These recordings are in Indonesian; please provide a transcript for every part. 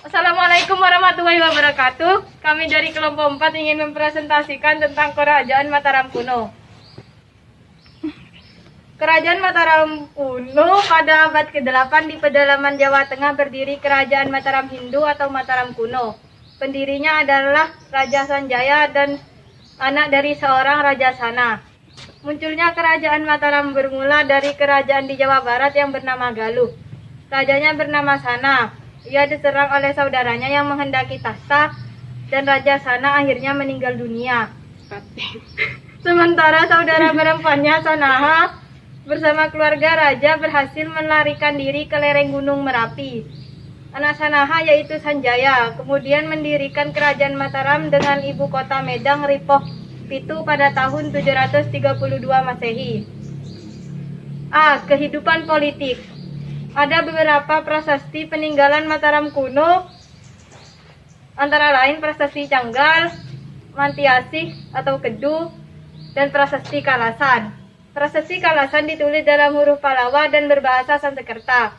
Assalamualaikum warahmatullahi wabarakatuh. Kami dari kelompok 4 ingin mempresentasikan tentang Kerajaan Mataram kuno. Kerajaan Mataram kuno pada abad ke-8 di pedalaman Jawa Tengah berdiri Kerajaan Mataram Hindu atau Mataram kuno. Pendirinya adalah Raja Sanjaya dan anak dari seorang Raja Sana. Munculnya Kerajaan Mataram bermula dari kerajaan di Jawa Barat yang bernama Galuh. Rajanya bernama Sana. Ia diserang oleh saudaranya yang menghendaki tahta dan Raja Sana akhirnya meninggal dunia. Sementara saudara perempuannya Sanaha bersama keluarga raja berhasil melarikan diri ke lereng Gunung Merapi. Anak Sanaha yaitu Sanjaya kemudian mendirikan Kerajaan Mataram dengan ibu kota Medang Ripoh Pitu pada tahun 732 Masehi. Kehidupan politik. Ada beberapa prasasti peninggalan Mataram kuno, antara lain prasasti Canggal, Mantiasih atau Kedu, dan prasasti Kalasan. Prasasti Kalasan ditulis dalam huruf Palawa dan berbahasa Sanskerta.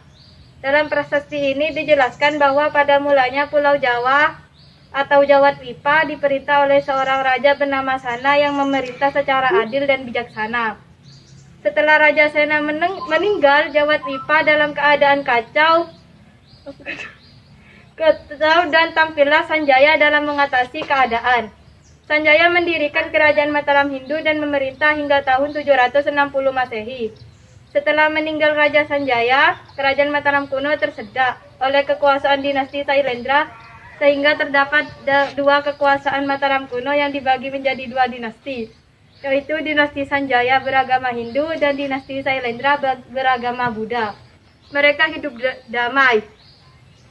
Dalam prasasti ini dijelaskan bahwa pada mulanya Pulau Jawa atau Jawa Dwipa diperintah oleh seorang raja bernama Sana yang memerintah secara adil dan bijaksana. Setelah Raja Sena meninggal, Jawa Dwipa dalam keadaan kacau dan tampillah Sanjaya dalam mengatasi keadaan. Sanjaya mendirikan Kerajaan Mataram Hindu dan memerintah hingga tahun 760 Masehi. Setelah meninggal Raja Sanjaya, Kerajaan Mataram kuno tersedak oleh kekuasaan dinasti Sailendra sehingga terdapat dua kekuasaan Mataram kuno yang dibagi menjadi dua dinasti, yaitu dinasti Sanjaya beragama Hindu dan dinasti Sailendra beragama Buddha. Mereka hidup damai.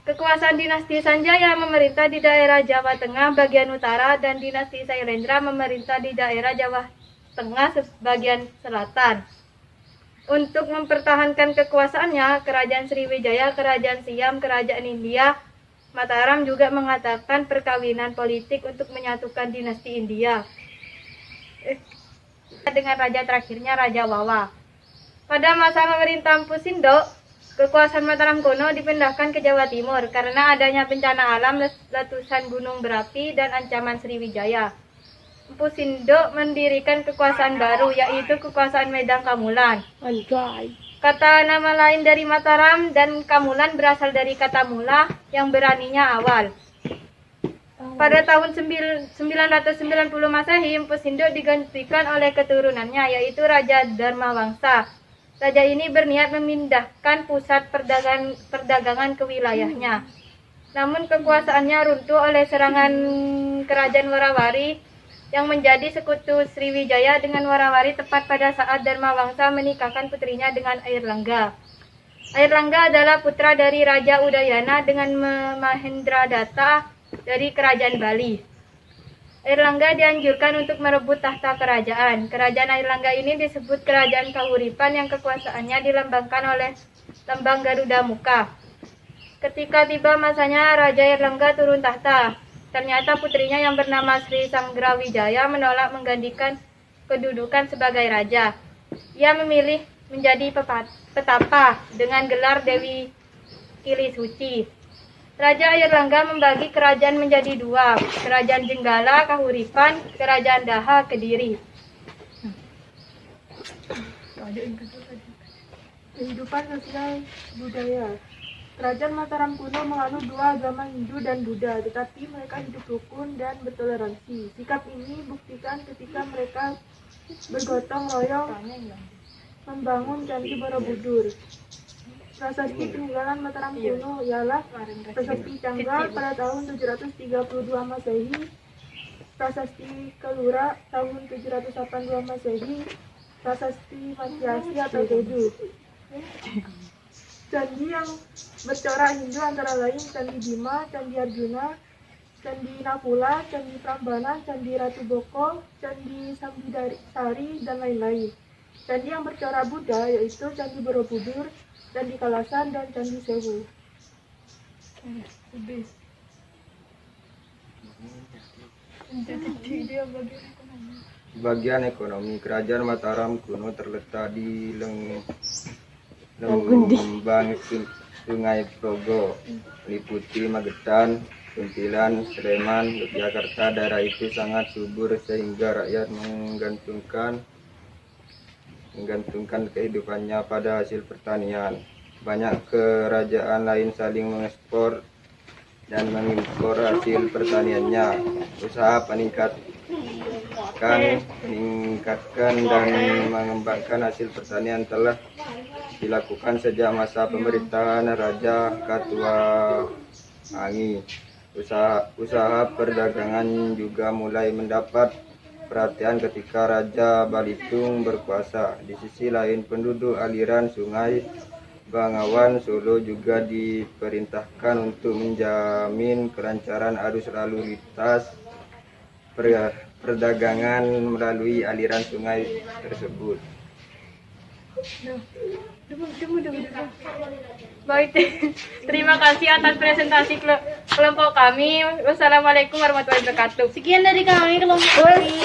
Kekuasaan dinasti Sanjaya memerintah di daerah Jawa Tengah bagian utara dan dinasti Sailendra memerintah di daerah Jawa Tengah bagian selatan. Untuk mempertahankan kekuasaannya, Kerajaan Sriwijaya, Kerajaan Siam, Kerajaan India, Mataram juga mengatakan perkawinan politik untuk menyatukan dinasti India dengan raja terakhirnya Raja Wawa. Pada masa pemerintahan Empu Sindok, kekuasaan Mataram kuno dipindahkan ke Jawa Timur karena adanya bencana alam, letusan gunung berapi, dan ancaman Sriwijaya. Empu Sindok mendirikan kekuasaan baru, yaitu kekuasaan Medang Kamulan. Kata nama lain dari Mataram dan Kamulan berasal dari kata mula yang beraninya awal. Pada tahun 990 Masehi, Empu Sindok digantikan oleh keturunannya, yaitu Raja Dharmawangsa. Raja ini berniat memindahkan pusat perdagangan ke wilayahnya. Namun kekuasaannya runtuh oleh serangan Kerajaan Warawari yang menjadi sekutu Sriwijaya dengan Warawari tepat pada saat Dharmawangsa menikahkan putrinya dengan Airlangga. Airlangga adalah putra dari Raja Udayana dengan Mahendradatta dari Kerajaan Bali. Airlangga dianjurkan untuk merebut tahta kerajaan. Kerajaan Airlangga ini disebut Kerajaan Kahuripan yang kekuasaannya dilambangkan oleh lambang Garuda Muka. Ketika tiba masanya Raja Airlangga turun tahta, ternyata putrinya yang bernama Sri Sanggrawijaya menolak menggantikan kedudukan sebagai raja. Ia memilih menjadi petapa dengan gelar Dewi Kilisuci. Raja Airlangga membagi kerajaan menjadi dua, Kerajaan Jenggala Kahuripan, Kerajaan Daha Kediri. Kehidupan sosial budaya. Kerajaan Mataram kuno menganut dua agama Hindu dan Buddha, tetapi mereka hidup rukun dan bertoleransi. Sikap ini buktikan ketika mereka bergotong royong membangun Candi Borobudur. Prasasti peninggalan Mataram kuno ialah Prasasti Canggal pada tahun 732 Masehi, Prasasti Kelura tahun 782 Masehi, Prasasti Mantiasih atau Kedu. Candi yang bercorak Hindu antara lain Candi Bima, Candi Arjuna, Candi Nakula, Candi Prambanan, Candi Ratu Boko, Candi Sambidari, dan lain-lain. Candi yang bercorak Buddha yaitu Candi Borobudur, Candi Kalasan, dan Candi Sewu. Bagian ekonomi. Kerajaan Mataram kuno terletak di Lembang Sungai Progo, meliputi Magetan, Kuntilan, Sleman, Yogyakarta. Daerah itu sangat subur sehingga rakyat menggantungkan kehidupannya pada hasil pertanian. Banyak kerajaan lain saling mengekspor dan mengimpor hasil pertaniannya. Usaha meningkatkan dan mengembangkan hasil pertanian telah dilakukan sejak masa pemerintahan Raja Katuahangi. Usaha perdagangan juga mulai mendapat perhatian ketika Raja Balitung berkuasa. Di sisi lain, penduduk aliran Sungai Bengawan Solo juga diperintahkan untuk menjamin kelancaran arus lalu lintas perdagangan melalui aliran sungai tersebut. Baik, terima kasih atas presentasi kelompok kami. Wassalamualaikum warahmatullahi wabarakatuh. Sekian dari kami kelompok kami.